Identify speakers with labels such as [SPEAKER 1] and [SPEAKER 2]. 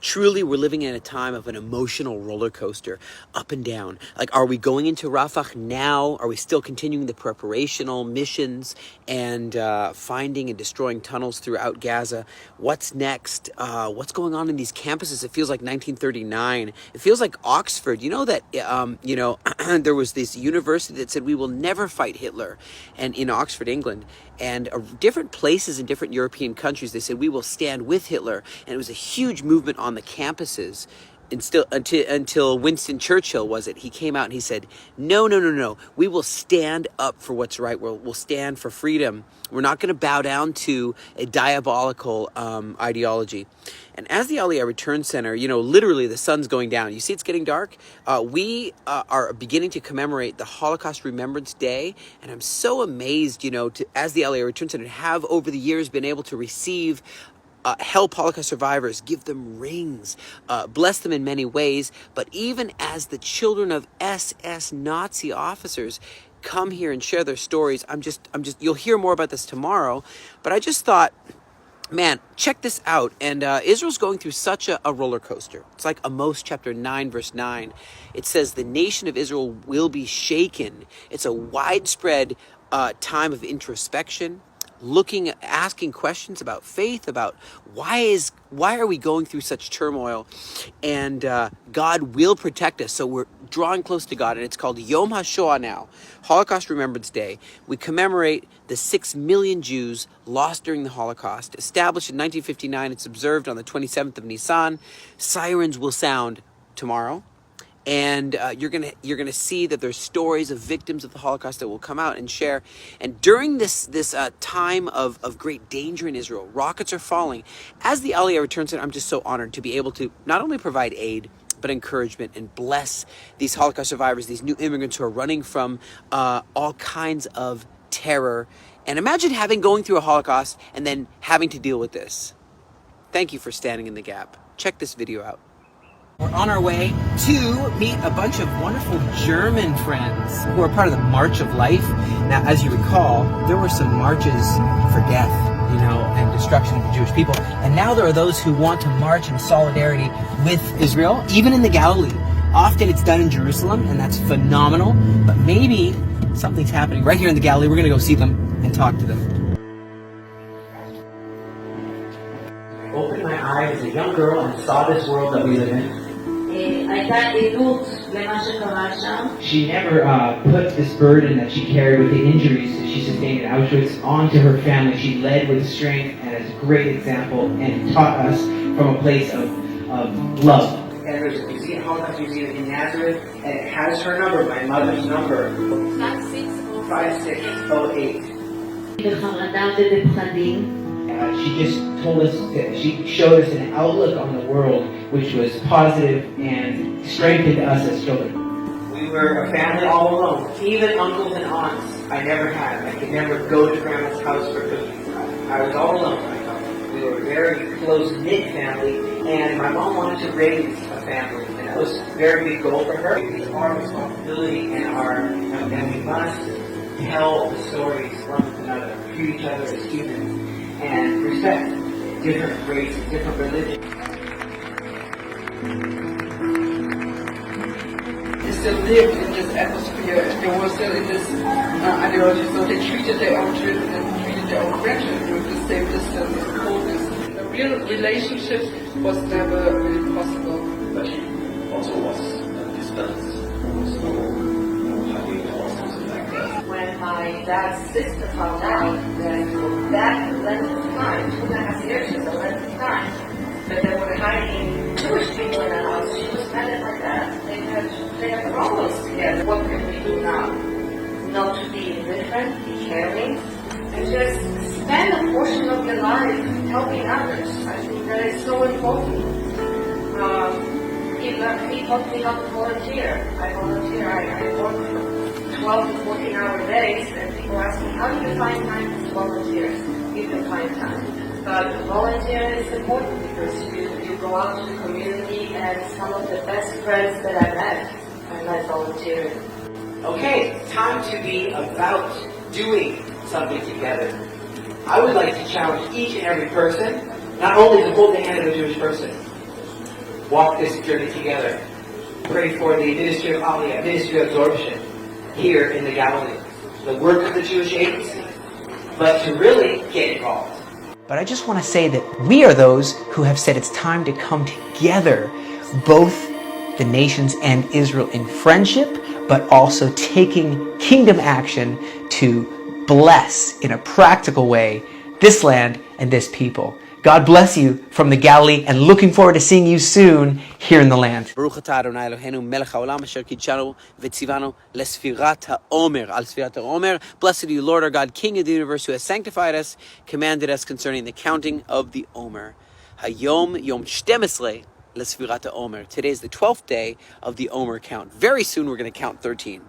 [SPEAKER 1] Truly, we're living in a time of an emotional roller coaster, up and down. Like, are we going into Rafah now? Are we still continuing the preparational missions and finding and destroying tunnels throughout Gaza? What's next? What's going on in these campuses? It feels like 1939. It feels like Oxford. You know that, there was this university that said we will never fight Hitler, and in Oxford, England. And different places in different European countries, they said we will stand with Hitler. And it was a huge movement on the campuses until Winston Churchill, he came out and he said, no, we will stand up for what's right. We'll stand for freedom. We're not going to bow down to a diabolical ideology. And as the Aliyah Return Center, literally the sun's going down. You see it's getting dark. We are beginning to commemorate the Holocaust Remembrance Day. And I'm so amazed, as the Aliyah Return Center, have over the years been able to receive help Holocaust survivors, give them rings, bless them in many ways. But even as the children of SS Nazi officers come here and share their stories, you'll hear more about this tomorrow. But I just thought, man, check this out. And Israel's going through such a roller coaster. It's like Amos chapter 9, verse 9. It says, the nation of Israel will be shaken. It's a widespread time of introspection, asking questions about faith, about why are we going through such turmoil, and God will protect us. So we're drawing close to God, and it's called Yom HaShoah now, Holocaust Remembrance Day. We commemorate the 6 million Jews lost during the Holocaust. Established in 1959, it's observed on the 27th of Nisan. Sirens will sound tomorrow. And you're gonna see that there's stories of victims of the Holocaust that will come out and share. And during this time of great danger in Israel, rockets are falling. As the Aliyah Return Center, I'm just so honored to be able to not only provide aid, but encouragement and bless these Holocaust survivors, these new immigrants who are running from all kinds of terror. And imagine going through a Holocaust and then having to deal with this. Thank you for standing in the gap. Check this video out. We're on our way to meet a bunch of wonderful German friends who are part of the March of Life. Now, as you recall, there were some marches for death, and destruction of the Jewish people. And now there are those who want to march in solidarity with Israel, even in the Galilee. Often it's done in Jerusalem, and that's phenomenal. But maybe something's happening right here in the Galilee. We're going to go see them and talk to them. I opened my eyes as a young girl and saw this world that we live in. She never put this burden that she carried with the injuries that she sustained in Auschwitz onto her family. She led with strength and as a great example and taught us from a place of love. And there's a museum, Holocaust Museum in Nazareth, and it has her number, my mother's number, 5608. She just told us, she showed us an outlook on the world which was positive and strengthened us as children. We were a family all alone, even uncles and aunts I never had. I could never go to grandma's house for cookies. I was all alone. We were a very close-knit family, and my mom wanted to raise a family, and that was a very big goal for her. It's our responsibility and we must tell the stories one to another, treat each other as humans, and respect different races, different religions.
[SPEAKER 2] They still lived in this atmosphere, and they were still in this ideology, so they treated their own children and treated their own grandchildren with the same distance and coldness. A real relationship was never really possible.
[SPEAKER 3] But he also was distance.
[SPEAKER 4] When my dad's sister found out that for that length of time, 2.5 years is a length of time, that they were hiding Jewish people in the house, she was mad at my dad. They had problems together. What can we do now? Not to be indifferent, be caring, and just spend a portion of your life helping others. I think that is so important. He taught me not to volunteer. I volunteer. I work 12 to 14-hour days, and people ask me, how do you find time to volunteer? You can find time. But volunteering is important because you go out to the community, and some of the best friends that I met volunteering.
[SPEAKER 1] Okay, time to be about doing something together. I would like to challenge each and every person, not only to hold the hand of a Jewish person,
[SPEAKER 5] walk this journey together. Pray for the ministry of Aliyah, ministry of absorption here in the Galilee. The work of the Jewish agency, but to really get involved.
[SPEAKER 1] But I just want to say that we are those who have said it's time to come together, both the nations and Israel in friendship, but also taking kingdom action to bless in a practical way this land and this people. God bless you from the Galilee, and looking forward to seeing you soon here in the land. Baruch atah Adonai Eloheinu melech haolam asher kidshanu v'tzivanu lesfirat ha'omer al sfirat ha'omer. Blessed are you, Lord our God, King of the universe, who has sanctified us, commanded us concerning the counting of the Omer. Hayom yom 12 lesfirat ha'omer. Today is the 12th day of the Omer count. Very soon we're going to count 13.